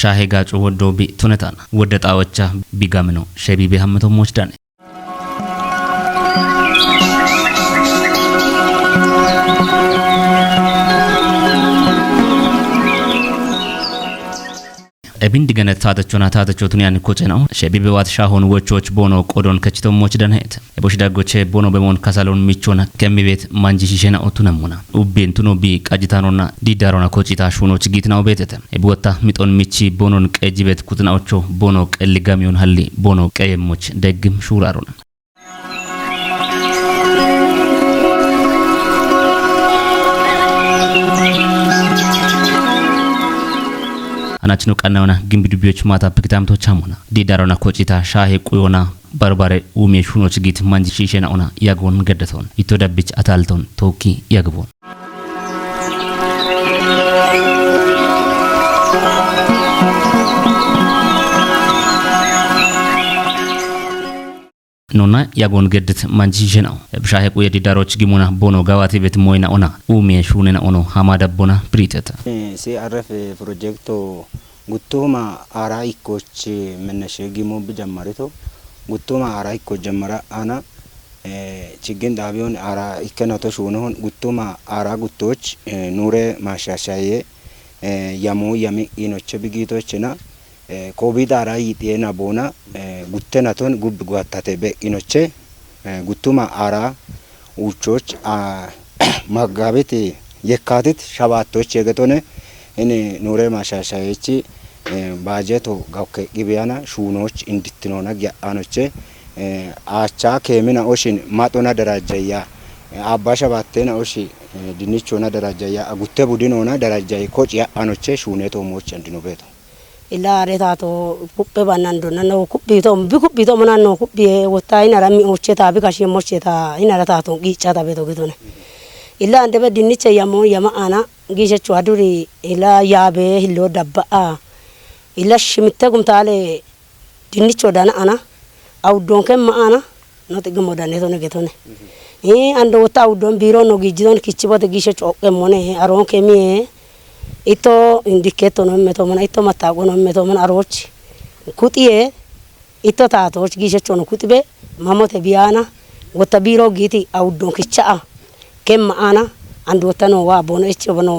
ሻሄ ጋጩ ወዶ ቢ ቱነታና ወደ ጣወቻ ቢጋምነው ሸቢቢ ሀመቶ ሞችዳኔ እብን ድገነት ታተቾቱን ያን ኮጨናው ሸቢቢ ዋት ሻሆን ወቾች ቦኖ ቆዶን ከችቶም ሞችዳን ሄት የቦሽ ዳጎቼ ቦኖ በመሆን ካሳሎን ሚቾና ከሚቤት ማንጂ ሽሸና ኦቱነሙና ኡቤን ቱኖ ቢ ቃጂታኖና ዲዳሮና ኮጪታ ሹኖች ጊትናው ቤተተ የቦታ ሚጦን ሚቺ ቦኖን ቀጂቤት ኩትናዎቾ ቦኖ ቀልጋሚውን ሀሊ ቦኖ ቀየሞች ደግም ሹራሮና አናችኑ ቀናውና ግምቢዱቢዎች ማታ ፕክታምቶች አሙና ዲዳሮና ኮጪታ ሻሄ ቁዮና ባርባሬ ኡሜ ሹኖች ጊት ማንጂ ሽሸናውና ያጎን ገደተውን ይቶዳብች አታልቶን ቶኪ ያግቦን ኖና ያጎን ገደት ማንጂ ሽሸናው በሻሄ ቁየ ዲዳሮች ጊሙና ቦኖ ጋዋቲ ቤት ሞይና ኦና ኡሜ ሹነና ኦኖ ሀማዳቦና ፕሪተታ ሲአርኤፍ ፕሮጀክቶ ጉቱማ አራይኮች መነሸ ጊሞ በጀመረቶ ጉቱማ አራይኮ ጀመራ አና ችግን ዳቢዮን አራ ይከናቶ ሹነሆን ጉቱማ አራ ጉቶች ኑሬ ማሻሻዬ ያሞ ያሚ ኢኖች ቢጊቶችና ኮቪድ አራይ ጤና ቦና ጉተናቶን ጉብ ጓታተ በኢኖቼ ጉቱማ አራ ውቾች መጋቢት የካቲት ሸባቶች የገቶነ እኔ ኑሬ ማሻሻዬች ባጀቶ ጋውከ ጊቢያና ሹኖች እንድትኖና ያአኖቼ አቻ ከሚና ኦሽን ማጦና ደረጃያ አባ ሸባቴና ኦሺ ድንቾና ደረጃያ አጉቴ ቡዲኖና ደረጃያ ኮጭ ያአኖቼ ሹኔቶ ሞች እንድኖ ቤቶ ኢላ ሬታቶ ኩቤ ባናንዶና ነው ኩቢቶ ምናን ነው ኩቢ ወታይና ራሚ ኦቼታ ቢካሽ ሞቼታ ኢናራታቶ ጊጫታ ቤቶ ግቶነ ኢላ እንደበ ድንቸ ያሞ ያማአና ጊሸቹ አዱሪ ኢላ ያቤ ሂሎ ዳባአ ኢላ ሽምተኩም ታለ ድንቾ ዳና አና አውዶን ከማአና ነው ጥግሞ ዳኔ ቶነ ገቶነ አንድ ወታ አውዶን ቢሮ ነው ጊጂዶን ኪችቦት ጊሸቹ ኦቀሞነ አሮን ከሚ ኢቶ ኢንዲኬቶ ነው መቶመና ኢቶ መታቆ ነው መቶመና አሮች ኩጢዬ ኢቶ ታቶች ጊሸቹ ነው ኩጢቤ ማሞተ ቢያና ወታ ቢሮ ጊቲ አውዶን ኪቻአ ከማአና አንድ ወተኖ ዋ ቦኖ እቺ ቦኖ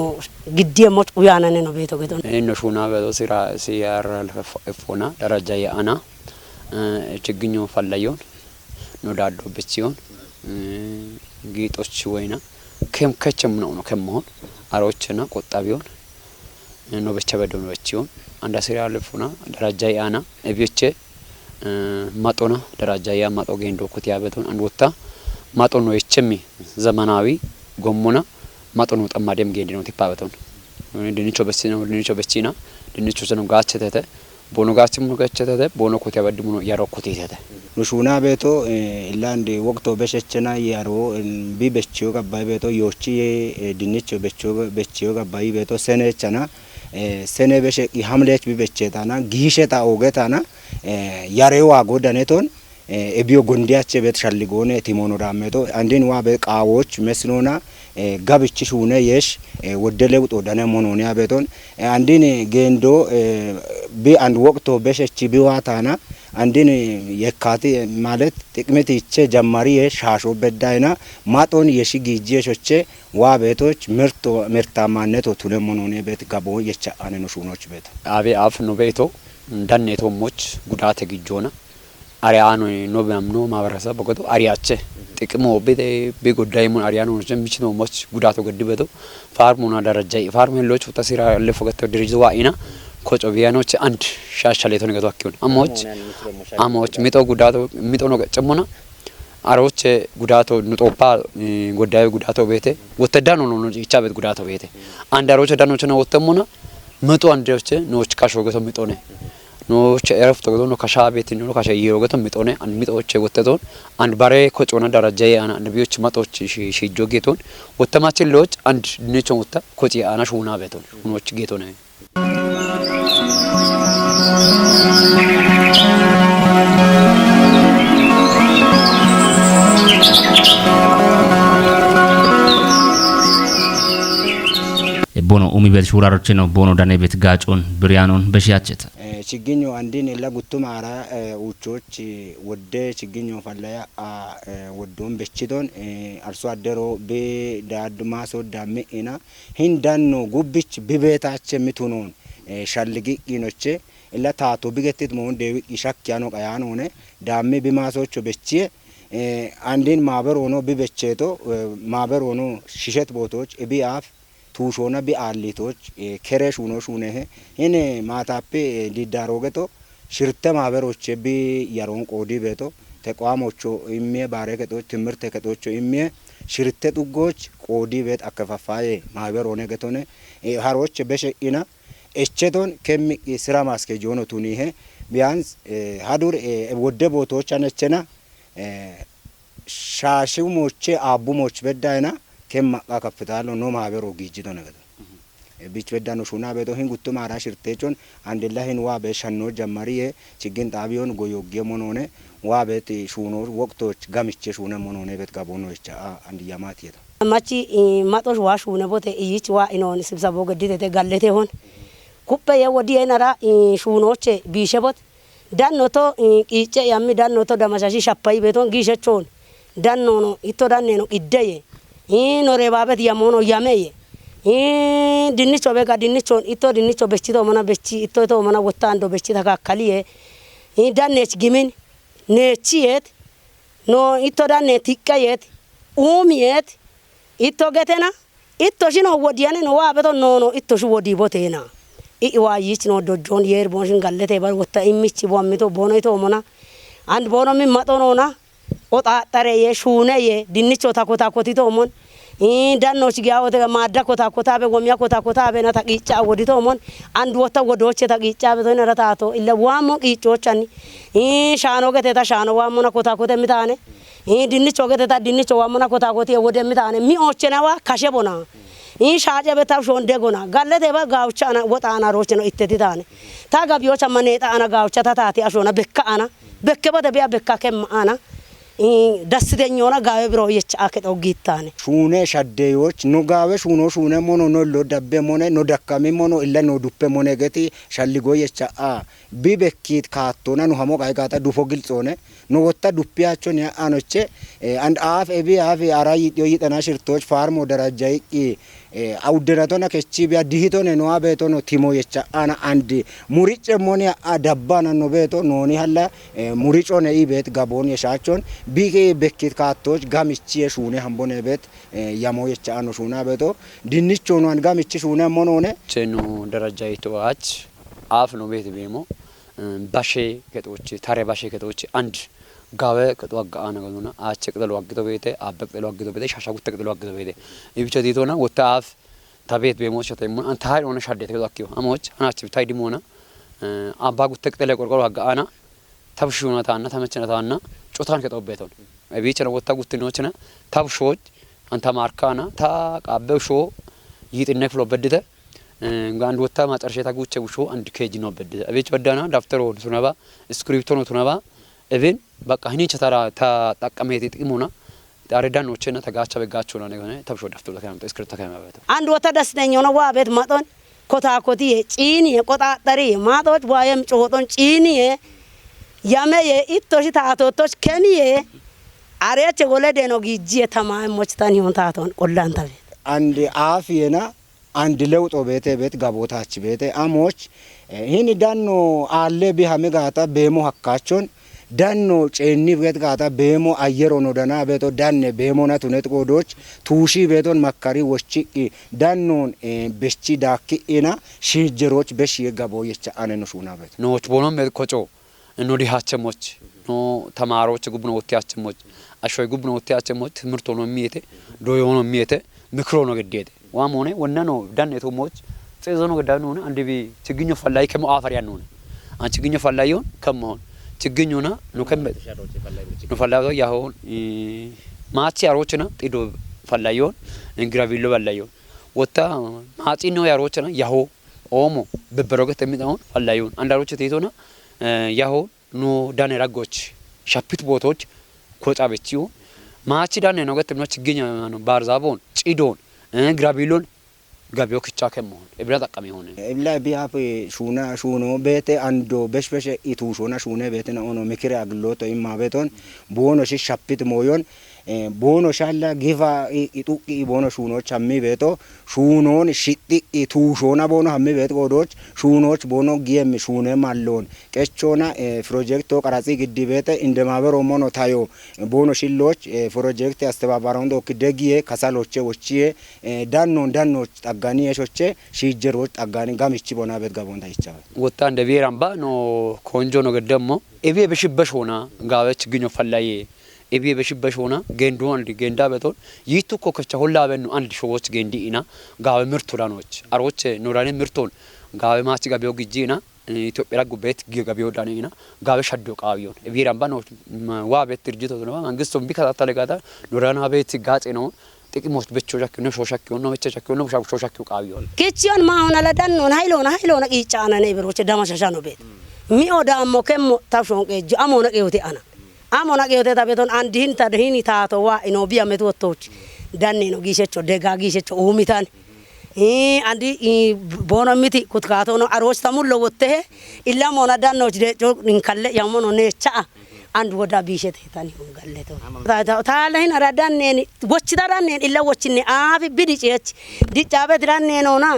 ግዲየ ሞጭ ኡያና ነው ቤቶ ገቶ እነ ሹና በዶ ሲራ ሲያር ለፈፎና ደረጃ ያና ችግኞ ፈላዮን ነው ዳዶ ብቻውን ጌጦች ወይና ከቸም ነው ከመሆን አሮችና ቆጣቢውን ነው በቸበዶ ነው ብቻውን አንዳ ሲራ ለፉና ደረጃ ያና እቢቼ ማጦና ደረጃ ያ ማጦ ገንዶ ኩቲያበቱን አንድ ወታ ማጦኖ እችሚ ዘመናዊ ጎሞና ማጦኖ ጠማደም ገንዲ ነው ተፓበቱን ድንቾ በሲና ድንቾ ዘነው ጋቸተተ ቦኖ ጋችም ነው ጋቸተተ ቦኖ ኩቲያበድሙ ነው ያሮኩት ይተተ ኑሹና ቤቶ ኢላንዲ ወቅቶ በሸቸና ያሮ ቢበቺዮ ገባይ ቤቶ ዮቺ ድንቾ በቺዮ ገባይ ቤቶ ሰነቸና ሰነ በሸ ይሐምለች ቢበቸታና ጊሸታ ኦገታና ያሬዋ ጎዳኔቶን እቢዮ ጎንዲያቸ ቤት ሻልጎነ ቲሞኖ ዳሜቶ አንዲን ዋ በቃዎች መስኖና ጋብቺ ሹነ የሽ ወደለውጦ ዳነ ሞኖኒያ ቤቶን አንዲን ገንዶ ቢ አንድ ወቅቶ በሸቺ ቢዋታና አንዲን የካቲ ማለት ጥቅመት ይቸ ጀማሪ የሻሾ በዳይና ማጦን የሽጊጂቾቼ ዋ ቤቶች ምርታማነት ወቱለ ሞኖኒያ ቤት ጋቦ የቻአነ ነው ሹኖች ቤት አቤ አፍ ነው ቤቶ እንዳነቶ ሞች ጉዳት ግጆና አሪያኖ ነው በአምኖ ማበረሰብ በቆቶ አሪያቸ ጥቅሞ በጎዳይሙን አሪያኖ ጀምችኖ ሞች ጉዳቱ ገድበቶ ፋርሙና ደረጃ ፋርም ሄሎች ተሲራ ለፈገተ ድርጅት ዋኢና ኮጮቢያኖች አንድ ሻሻሌቶ ነገቶ አኪውን አሞች ሚጦ ጉዳቱ ሚጦ ነው ጨሞና አሮች ጉዳቱ ንጦፓ ጎዳዩ ጉዳቱ ቤቴ ወተዳኖ ነው ይቻበት ጉዳቱ ቤቴ አንድ አሮች ዳኖች ነው ወተሞና መቶ አንዶች ኖች ካሾገቶ ሚጦ ነው ኖች ኤረፍቶ ገቶ ነው ካሻቤት ነው ካሻየሮ ገቶ ሚጦ ነው አንድ ሚጦች ወተቶን አንድ ባሬ ኮጮና ደረጃ ያና ነቢዮች መጦች ሺጆ ጌቶን ወተማችን ሎች አንድ ድንቾን ወታ ኮጪ አና ሹና ቤቶን ኖች ጌቶ ነው ቦኖ ኡሚ ቤት ሹራሮች ነው ቦኖ ዳኔ ቤት ጋጮን ብሪያኖን በሽያቸት ችግኙ አንዲን ለጉቱም አራ ውቾች ወደ ችግኙ ፈለያ ወዶን በችቶን አርሶ አደሮ በዳድ ማሶ ዳሜና ሂንዳኖ ጉብች በቤታቸ ምቱኖን ሻልጊ ኢኖቼ ለታቶ ቢገትት ሞን ደዊ ይሻክያኖ ቀያኖ ሆነ ዳሜ ቢማሶቹ በቺ አንዲን ማበር ሆኖ ቢበቸቶ ማበር ሆኖ ሽሸት ቦቶች ቢአፍ ቱሾና ቢአሊቶች ከሬሽ ሆኖ ሹነ እኔ ማታፔ ዲዳሮገቶ ሽርተ ማበሮች ቢ ያሮን ቆዲ ቤቶ ተቋሞቹ ኢሜ ባረከቶች ትምርት ከቶች ኢሜ ሽርተ ጡጎች ቆዲ ቤት አከፋፋዬ ማበር ሆነ ገቶነ ሃሮች በሸኢና እቸቶን ከሚ ስራ ማስከጆ ነው ቱኒ ቢያንስ ሀዱር ወደ ቦቶች አነቸና ሻሽሞቼ አቡሞች በዳይና ከማቃ ከፍታሎ ነው ማበሮ ጊጅቶ ነገር ቢች በዳኖ ሹና ቤቶ ህንጉቱ ማራ ሽርቴቾን አንደላህን ዋ በሸኖ ጀማሪ ችግን ጣቢዮን ጎዮጌ ሞኖነ ዋ ቤት ሹኖ ወቅቶች ጋምቼ ሹነ ሞኖነ ቤት ጋቦኖ እቻ አንድ ያማት የታ ማቺ ማጦሽ ዋ ሹነ ቦቴ ይች ዋ ኢኖን ስብሰቦ ገዲቴ ጋለቴ ሆን ኩበ የወዲ የነራ ሹኖቼ ቢሸቦት ዳኖቶ ቂጨ ያሚ ዳኖቶ ደማሻሺ ሻፓይ ቤቶን ጊሸቾን ዳኖኖ ኢቶ ዳኔኖ ኢደየ ኖሬ ባበት ያሞኖ ያመየ ድንቾ በጋ ድንቾን ኢቶ ድንቾ በችቶ መና በቺ ኢቶ ቶ መና ወታንዶ በቺ ተካካሊየ ዳኔች ግምን ነቺየት ኖ ኢቶ ዳኔ ቲቀየት ኡሚየት ኢቶ ገተና ኢቶ ሽኖ ወዲያኔ ኖ ዋበቶ ኖ ኖ ኢቶ ሹ ወዲ ቦቴና ኢዋይች ነው ዶጆን የር ቦንሽን ጋለቴ ባል ወታ ኢሚች ቦሚቶ ቦኖይቶ ሞና አንድ ቦኖ ምን ማጦኖና ኦጣ ጠረ የሹነ የድንቾ ታኮታ ኮቲቶ ሞን ዳኖች ጋወተ ማዳ ኮታ ኮታ በጎሚያ ኮታ ኮታ በና ታቂጫ ወዲቶ ሞን አንድ ወታ ወዶች ታቂጫ በተነ ረታቶ ኢለ ዋሞ ቂጮቻኒ ሻኖ ገተታ ሻኖ ዋሞና ኮታ ኮተ ሚታኔ ድንቾ ገተታ ድንቾ ዋሞና ኮታ ኮቴ ወደ ሚታኔ ሚኦቸናዋ ካሸቦና ሻጨ በታው ሾንደ ጎና ጋለቴ ባጋውቻና ወጣና ሮች ነው ኢተቲታኔ ታጋቢዮቻ ማኔጣ አና ጋውቻ ታታቲ አሾና በካአና በከበደ ቢያ በካከማአና ደስተኛውና ጋዌ ብሮ የቻከተው ጊታኔ ሹነ ሻደዮች ኖ ጋዌ ሹኖ ሹነ ሞኖ ኖ ሎዳቤ ሞነ ኖ ደካሚ ሞኖ ኢለ ኖ ዱፔ ሞነ ገቲ ሻልጎ የቻ ቢበኪት ካቶና ኖ ሀሞ ጋይጋታ ዱፎ ግልጾነ ኖ ወጣ ዱፒያቾን ያአኖቼ አንድ አፍ ኤቢ አፍ አራይ ይጠና ሽርቶች ፋርሞ ደረጃይ አውደናቶና ከቺ ቢያ ዲሂቶነ ኖ አቤቶ ኖ ቲሞ የቻ አና አንድ ሙሪጭ ሞነ አዳባና ኖ ቤቶ ኖኒ ሀላ ሙሪጮ ነይ ቤት ጋቦን የሻቾን ቢጌ በኪት ካቶች ጋምቺ የሹነ ሀምቦነ ቤት ያሞ የቻ አኖ ሹና ቤቶ ድንቾ ኖ አንጋ ምቺ ሹነ ሞኖነ ቸኑ ደረጃይ ተዋች አፍ ነው ቤት ቤሞ ባሼ ከቶች ታሬ ባሼ ከቶች አንድ ጋዌ ከቶ አጋአና ገኑና አቸ ቅጠሉ አግቶ ቤቴ አበቅ ቅጠሉ አግቶ ቤቴ ሻሻጉት ቅጠሉ አግቶ ቤቴ ይብቻ ዲቶና ወታፍ ታቤት ቤሞች ተይሞ አንተ ሃይ ሆነ ሻዴት ከቶ አኪው አሞች አናች ብታይ ዲሞና አባጉት ቅጠለ ቆርቆሮ አጋአና ተብሹናታና ተመቸነታና ጮታን ከቶ ቤቶን አቢቸ ነው ወታጉት ነውችና ተብሾች አንተ ማርካና ታቃበሾ ይጥነክሎ በድተ ጋንድ ወታ ማጨርሸ ታጉቸ ውሾ አንድ ኬጂ ነው በድተ አቤች ወዳና ዳፍተሮ ሱነባ ስክሪፕቶ ነው ቱነባ even baka hini chatara ta takameti tikimuna አረዳኖችና ተጋቻ በጋቸው ነው ነገር ተብሾ ደፍቶ ለካም ተስክርታ ከማበት አንድ ወታ ደስተኛው ነው ዋ ቤት ማጦን ኮታኮቲ ጪኒ የቆጣጠሪ ማጦች ዋየም ጮሆቶን ጪኒ ያመየ ኢቶሽ ታቶቶች ከኒየ አሬቸ ወለደ ነው ጊጂ ተማሞች ታን ይሁን ታቶን ቆላንታ ቤት አንድ አፍየና አንድ ለውጦ ቤት ጋቦታች ቤት አሞች ይህን ዳኖ አለ ቢሃም ጋታ በሞ ሀካቾን ዳኖ ጨኒ ቤት ጋታ በሞ አየሮ ነው ዳና ቤቶ ዳነ በሞና ቱነት ቆዶች ቱሺ ቤቶን መካሪ ወጪ ዳኖን በቺ ዳኪና ሽጀሮች በሺ የጋቦ የቻ አነኑ ሹና ቤት ኖች ቦኖም ኮጮ እኖ ዲሃቸሞች ኖ ተማሮች ጉብኖ ወቲያቸሞች አሾይ ጉብኖ ወቲያቸሞች ትምርቶ ነው ሚየተ ዶዮ ነው ሚየተ ምክሮ ነው ገደደ ዋሞኔ ወና ነው ዳነቶ ሞች ጽዞ ነው ገዳኑ ነው አንድ ቢ ችግኞ ፈላይ ከመ አፈሪያ ነው አን ችግኞ ፈላይውን ከመሆን ችግኞና ነው ከመ ነው ፈላይው ያው ማቺ ያሮችና ጢዶ ፈላይውን እንግራቪሎ ፈላይውን ወታ ማቺ ነው ያሮችና ያው ኦሞ በበረገት የሚጣውን ፈላይውን አንዳሮች ተይቶና ያው ኖ ዳኔ ራጎች ሻፒት ቦቶች ኮጫ በቺው ማቺ ዳኔ ነው ገት ነው ችግኛ ነው ባርዛቦን ጪዶን ግራቪሎን ገቢው ክቻ ከመሆን እብራ ጠቃሚ ሆነ ኢላ ቢያፍ ሹኖ ቤቴ አንዶ በሽበሽ ኢቱሾና ሹኔ ቤቴና ኦኖ ምክር አግሎቶ ኢማቤቶን ቦኖ ሻፒት ሞዮን ቦኖ ሻላ ጊቫ ኢጡቂ ቦኖ ሹኖች አሚ ቤቶ ሹኖን ሽጢ ኢቱሾና ቦኖ አሚ ቤት ጎዶች ሹኖች ቦኖ ጊየም ሹኔ ማሎን ቀቾና ፕሮጀክቶ ቀራጺ ግዲ ቤተ እንደማበሮ ሞኖ ታዮ ቦኖ ሽሎች ፕሮጀክት አስተባባራውን ዶክ ደጊዬ ከሳሎቼ ወቺዬ ዳኖች ጠጋኒ የሾቼ ሺጀሮች ጠጋኒ ጋምቺ ቦና ቤት ጋቦን ታይቻል ወጣ እንደ ቢራምባ ኖ ኮንጆ ነው ገደሞ ኤቤ በሽበሽ ሆና ጋበች ግኞ ፈላዬ ኤቤ በሽበሽ ሆና ገንዶ አንድ ገንዳ ቤቶን ይቱ ኮከቻ ሁላ በኑ አንድ ሾዎች ገንዲ ኢና ጋበ ምርቱ ዳኖች አሮች ኖራኔ ምርቶን ጋበ ማች ጋቢው ግጂና ኢትዮጵያ ጉበት ገቢው ዳኔና ጋበ ሸዶ ቃቢዮን ቢራምባ ነው ዋቤት ድርጅቶ ነው መንግስቱም ቢከታተለ ጋታ ኖራና ቤት ጋጼ ነው ጥቅሞች በቾቻክ ነው ሾሻክ ነው በቾቻክ ነው ሾሻክ ቃቢዮን ኪቺዮን ማውና ለዳኖን ሃይሎና ቂጫና ነው ብሮች ዳማሻሻ ነው ቤት ሚኦዳ ሞከም ታፍሾን ቀጅ አሞና ቀዮቴ አሞና ቀዮቴ ታቤቶን አንዲን ታደሂኒ ታቶዋ ኢኖቢያ መቶቶች ዳኔ ነው ጊሸቾ ደጋ ጊሸቾ ኡሚታን አንዲ ቦኖሚቲ ኩትካቶ ነው አሮች ታሙሎ ወቴ ኢላ ሞና ዳኖች ደጮ ንከለ ያሞኖ ነቻ አንድ ወዳ ቢሸት ታኒ ወንጋለቶ ታለህን አራዳኔን ወችዳራኔን ኢላ ወችኔ አፍ ቢዲጭች ዲጫበት ዳኔ ነውና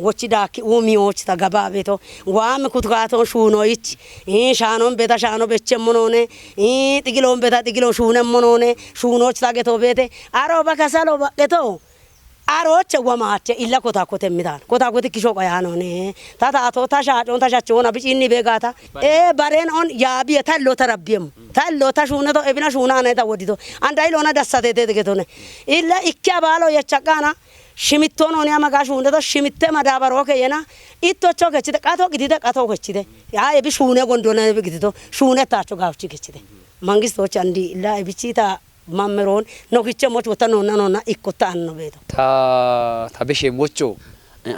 ወችዳኪ ኡሚዎች ተገባቤቶ ዋም ኩትካቶ ሹኖይች ሻኖን ቤታ ሻኖ በቸሞኖኔ ጥግሎን ቤታ ጥግሎ ሹነሞኖኔ ሹኖች ታገቶ ቤቴ አሮ በከሰሎ በቀቶ አሮች ወማቸ ኢላ ኮታኮተ ሚታን ኮታኮተ ኪሾ ቆያኖኔ ታታቶ ታሻጮን ታሻቾና ቢጪኒ ቤጋታ ባሬን ኦን ያቢ ታሎ ተረቢየም ታሎ ታሹነቶ እብና ሹና ነታ ወዲቶ አንዳይሎና ዳሳቴቴ ተገቶነ ኢላ ኢኪያ ባሎ የቻቃና ሽሚቶን ኦን ያማጋሹ እንደቶ ሽሚቴ ማዳበሮ ከየና ኢቶቾ ከቺተ ቃቶ ግዲተ ቃቶ ከቺተ ያ የቢ ሹነ ጎንዶነ ግዲቶ ሹነ ታቾ ጋውቺ ከቺተ መንግስቶች አንዲ ኢላ ቢቺታ ማመሮን ኖክቸ ሞች ወተኖና ኢኮታ አን ነው ቤቶ ታበሽ ሞቾ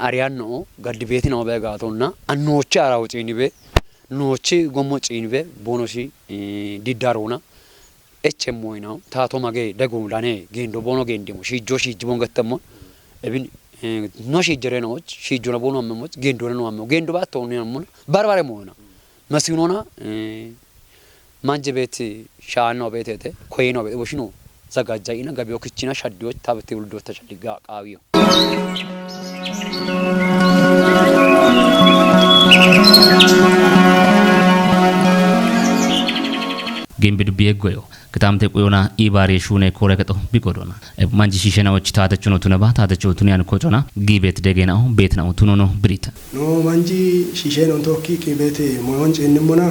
አሪያን ነው ጋድ ቤት ነው በጋቶና አኖች አራውጪኒ ቤ ኖች ጎሞጪኒ ቤ ቦኖሺ ዲዳሮና ኤችኤምኦይ ነው ታቶ ማገ ደጎ ላኔ ጌንዶ ቦኖ ጌንዲሞ ሺጆ ሺጅቦን ገተሞ እብን ኖሺ ጀረኖች ሺጆና ቦኖ አመሞች ጌንዶ ነው አመሞ ጌንዶ ባቶ ነው ባርባሬ ሞና መስዩኖና ማንጀቤት ሻኖ ቤቴቴ ኮይኖ ቤት ወሽኖ ዘጋጃይና ገቢው ክቺና ሻዲዎች ታብቴ ውልዶ ተጨልጋ ቃቢዮ ጌምቢዱ ቢየጎዮ ከታምቴ ቆዮና ኢባሬ ሹኔ ኮረከቶ ቢቆዶና ማንጂ ሲሸናዎች ታተቹ ነው ቱነባ ታተቹ ቱኒያን ኮጮና ጊቤት ደገናው ቤት ነው ቱኖኖ ብሪት ኖ ማንጂ ሲሸኖ ቶኪ ቂቤት ሞዮን ጭንሙና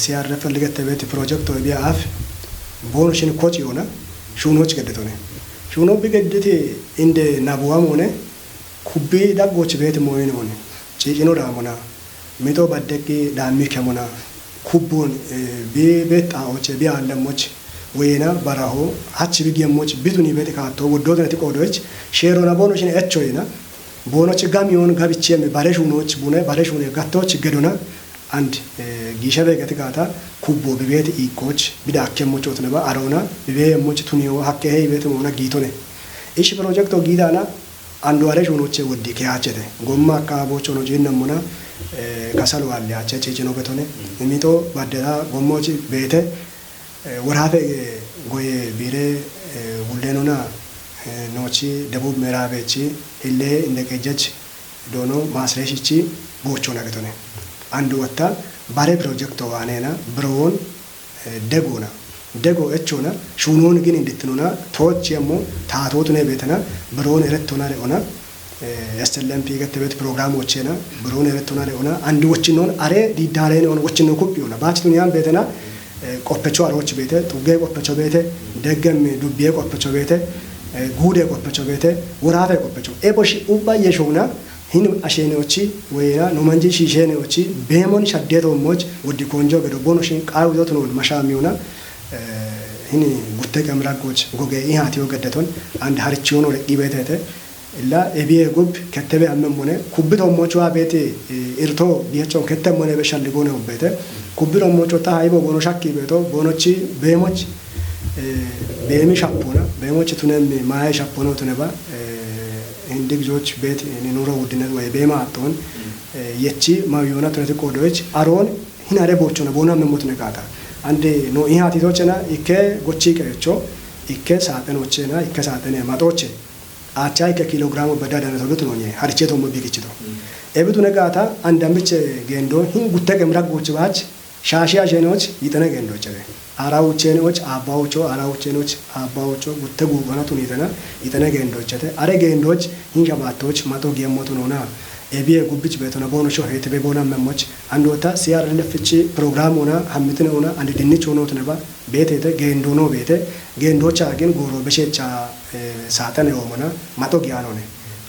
ሲያረፈ ለገተ ቤት ፕሮጀክት ወይ ቢአፍ ቦንሽን ኮጭ ሆነ ሹኖች ገደተው ነው ሹኖ ቢገደቴ እንደ ናቡዋም ሆነ ኩቤ ዳጎች ቤት ሞይን ሆነ ጪጪኖ ዳሞና ሚቶ ባደቂ ዳሚ ከሞና ኩቦን ቤት ጣዎች ቢአለሞች ወይና በራሆ አች ቢገሞች ቢቱኒ ቤት ካቶ ወዶት ነቲ ቆዶች ሼሮና ቦንሽን እቾይና ቦኖች ጋሚዮን ጋብቼም ባለሹኖች ቡነ ባለሹኔ ጋቶች ገዶና አንድ ጊሸበ ገትጋታ ኩቦ በቤት ኢኮች ቢዳከሞች ወትነባ አሮና በቤሞች ቱኒዮ ሀከ ሄይ ቤት ሞና ጊቶነ እሺ ፕሮጀክቶ ጊዳና አንዱ አለ ሾኖቼ ወዲ ከያቸተ ጎማ አካቦች ሆኖ ጂነሙና ከሰሉ አለ ያቸቼ ነው በቶነ ሚቶ ባደራ ጎሞች ቤተ ወራፈ ጎየ ቢሬ ሁሌኑና ኖቺ ደቡብ ምዕራብቺ ኢሌ እንደቀጀች ዶኖ ማስረሽቺ ቦቾ ነገቶነ አንዱ ወጣ ባሬ ፕሮጀክት ዋኔና ብሮውን ደጎና ደጎ እቾና ሹኖን ግን እንድትኑና ቶች የሞ ታቶት ነው ቤተና ብሮውን ረቶና ለሆና ያስተለም ፒገተበት ፕሮግራሞችና ብሮውን ረቶና ለሆና አንዱ ወችኖን አሬ ዲዳሬ ነው ወችኖ ኩቢውና ባችቱን ያን ቤተና ቆፈቾ አሮች ቤተ ጡጌ ቆፈቾ ቤተ ደገም ዱቤ ቆፈቾ ቤተ ጉዴ ቆፈቾ ቤተ ወራፈ ቆፈቾ ኤቦሺ ኡባ የሾና hin ashenochi weyna no manji shishenochi bemon shaddeto moj wodi konjo gedo bono shin qawu dot non mashamiuna hin gutte kamragoch goge ihatiyo gedeton and harchiyono reki betete illa ebiye gub ketebe amemone kubbito mochwa bete irto biachon ketemone be shalligone ubete kubbiro mocho ta haybo bono shakki beto bonochi bemoch bemi shapona bemoch tunem maay shapono tuneba hindi ልጆች ቤት ኑሮ ውድነት ወይ ቤማ አጥቶን የቺ ማዩና ትረት ቆዶች አሮን ሂናሬ ቦቾና ቦና መሞት ነቃታ አንዴ ኖ ኢሃቲቶችና ኢከ ጎቺ ቀዮቾ ኢከ ሳጠኖችና ኢከ ሳጠነ ማጦች አቻይ ከኪሎግራም በዳዳነ ተሉት ነው ሀርቼ ተሞ ቢግጭቶ ኤብቱ ነቃታ አንዳምች ገንዶ ሂን ጉተ ገምራጎች ባች ሻሺያ ጀኖች ይተነ ገንዶች አራውቼኖች አራውቼኖች አባዎቹ ጉተ ጉባናቱን ይተነ ገንዶች አረ ገንዶች ሂን ሸባቶች ማጦ ገሞቱ ነውና ኤቢኤ ጉብጭ ቤተና ቦኖ ሾ ሄት ቤቦና መሞች አንዶታ ሲያር ለፍቺ ፕሮግራም ሆና ሀምትን ሆና አንድ ድንች ሆኖ ተነባ ቤቴ ገንዶ ነው ቤቴ ገንዶቻ ግን ጎሮ በሸቻ ሳተነ ሆና ማጦጊያ ነው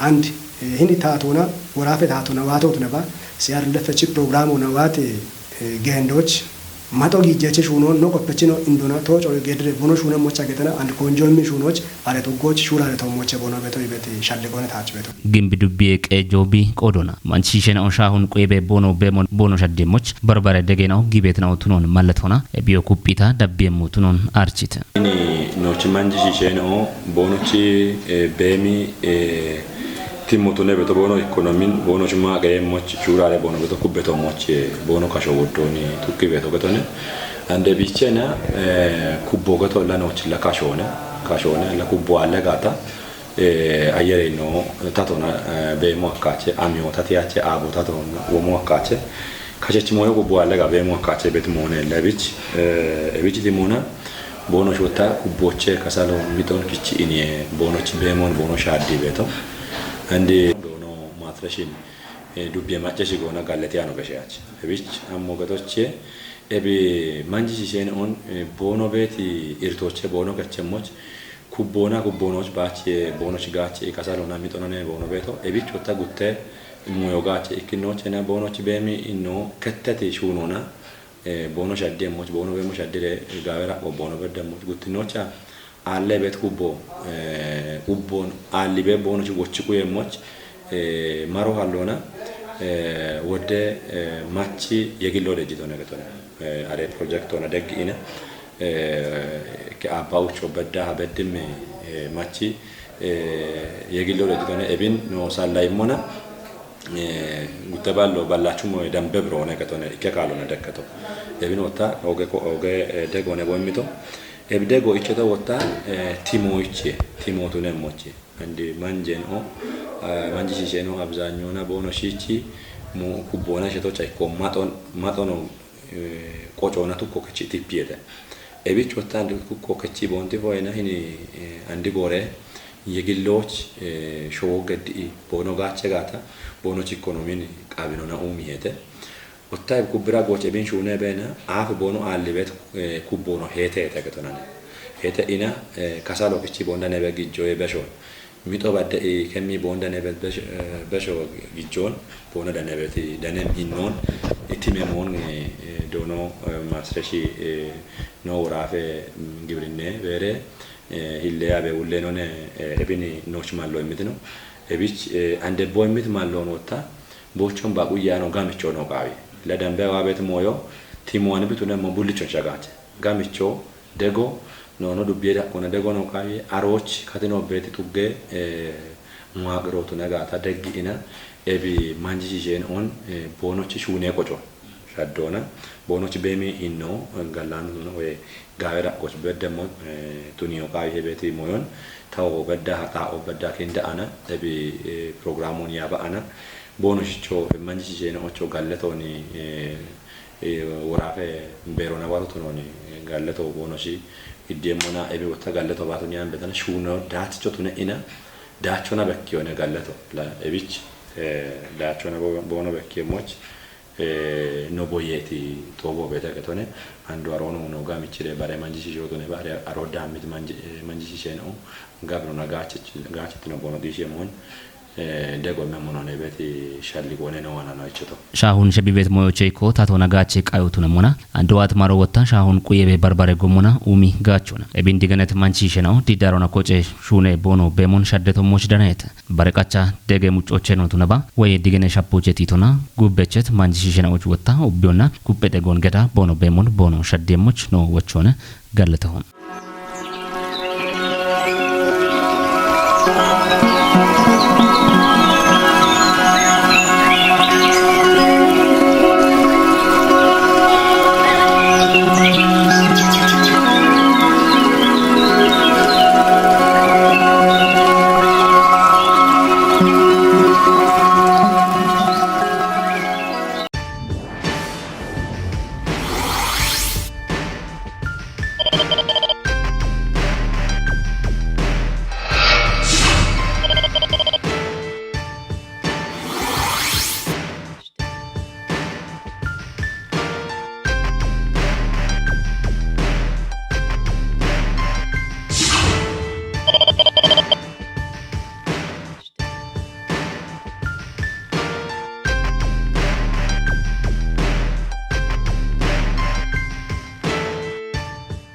አንድ hindi taatuna warafe taatuna waatota naba siar lefechi program ona waate gendoch matogi jeche shuno no kopechino indona tocho gedre bono shuna mocha getana and konjomi shunoch are to goch shura to moche bono beto ibete shalle gone taach beto gimbi dubbi qejobi qodona manchishena on shahun qebe bono bemon bono shaddemoch barbare degeno gibetna tunon malletona biyo kupita dabbemu tunon archit ini nochi manchishena bonochi bemi timotune beto bono economin bono chuma ga moch churare bono beto kubeto moch bono kasho wodoni tukki beto betone ande bichena kubbo gato la noch la kashone la kubbo alla gata ayere no tatona be mo akache amio tatiache abo tatona uomo akache kache chimoyo kubbo alla ga be mo akache bet mone lebich ebich dimona bono shota kubboche kasalo miton kichi inie bono chibemon bono shadi beto andi dono matrashin dubbi macce gona galletiano beshaach ebich ammo gatoche ebi manji sen on bono beti irtoche bono kachmoch kubbonoch bache bono chigache kasalona mitonone bono beto ebich otta gutte moyo gache ikinoche na bono chibemi inno kettati shunona bono shadde moch bono bemo shaddire gawera ko bono bedde moch guttinocha alle bet kubbon alli be bono ci gocci ku yemoch maro hallona wodde macci yegillo de jitone gatone are project ona deg ina ke abaucho bedda habeddim macci yegillo de jitone ebin no sallay mona gutaballo ballachumo dambe brone gatone ke kalona dekkato ebin wota oge degone bomito ebdego icheta wota timotune mochi andi manjen o manji shisheno abzanyona bono shichi mu kubona cheto chai ko matono qochona tukko kachi tipiete ebich wota andi kukko kachi bonti voina hini andi gore yegilloch shogadi bono gache gata bono chikonomini qabinona umiyete ottay kubra goche bin shune bena af bono allibet kubono hete gatona hete ina kasalo kichi bonda nebe gijjoe besho mito badde kemi bonda nebe besho gijjon bono da nebeti danem innon itime mon dono masreshi no rafe gibrinne vere ille abe ulle none ebini noch mallo emitino ebich ande boy mit mallo nota bochon ba guyano gamicho no gawi la dambe wabet moyo timoni bitune mo bullicho shagache gamicho dego no dubieda kona dego no kawi aroch katino beti tugge muagroto nagata deggi ina ebi manji jen on bono ci shune kocho shaddona bono ci bemi inno gallan no we gawera ko bedde mo tunio kawi hebeti moyon taw bedda hata o bedda kinda ana ebi programon yaba ana bono ciò mangi cene occio galletoni warafe berona wato noni galleto bono ci iddemona ebe wata galleto wato nyambe tan shuno dat ciotune ina dachona becchione galleto la ebich dachona bono becchie moch no boyeti tobo beta gatone ando arono no gamicire bare mangi ciotone bare aroda mit mangi cene o gabro na gache no bono dice mon dego memono nebeti shalli gone no wana no ichto shahun shabibet moyoche ko tato nagache qayutu namona andwat maro wotta shahun kuyebe barbare gomona umi gachona ebin diganet manchishena didarona koche shune bono bemon shaddeto moch danet barekacha dege muchoche no tunaba way digene shapuche titona gubbechet manchishena och wotta obbiona kubbede gongeda bono bemon bono shadde moch no wochona galletahon Thank you.